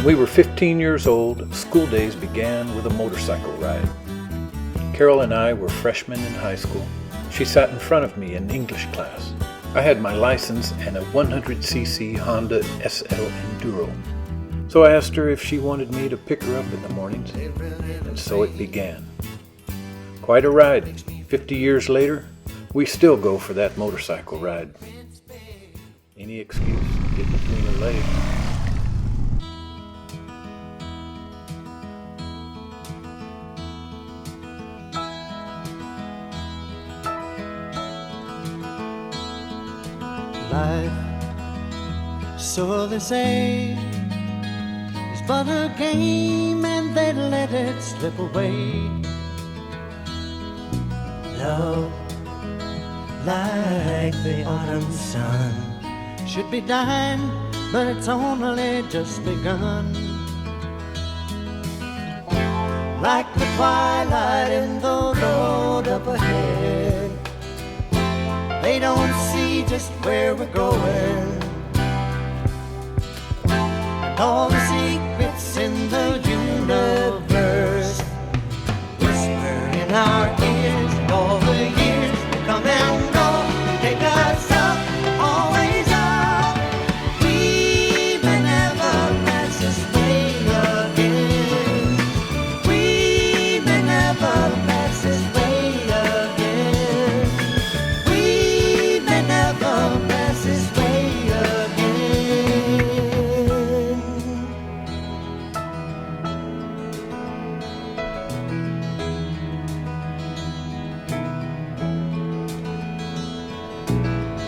When we were 15 years old, school days began with a motorcycle ride. Carol and I were freshmen in high school. She sat in front of me in English class. I had my license and a 100cc Honda SL Enduro. So I asked her if she wanted me to pick her up in the mornings, and so it began. Quite a ride. 50 years later, we still go for that motorcycle ride. Any excuse to get between her legs. Life, so they say, is but a game and they let it slip away. Love, like the autumn sun, should be dying, but it's only just begun. Like the twilight in the road up ahead, they don't see just where we're going. All the secrets in the universe whisper in our ears. All the years will come and go, take us up, always up. We may never pass this way again. We may never pass this way again. We may never pass this way again.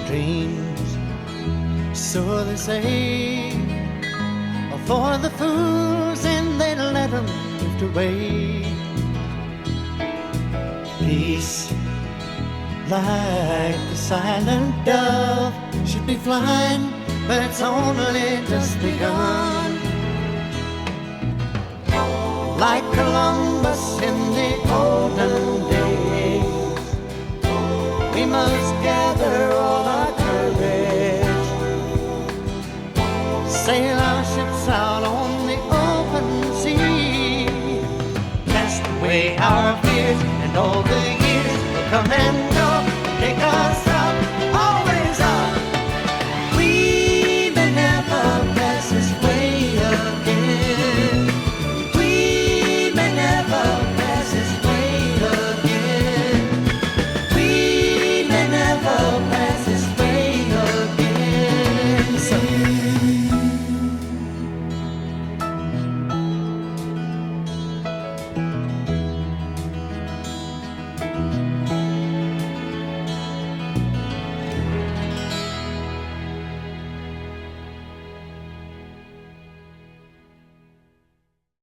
Dreams, so they say, are for the fools and they let them drift away. Peace, like the silent dove, should be flying, but it's only just begun. Like Columbus in the olden days, we must gather all our courage, sail our ships out on the open sea, cast away our fears, and all the years will come and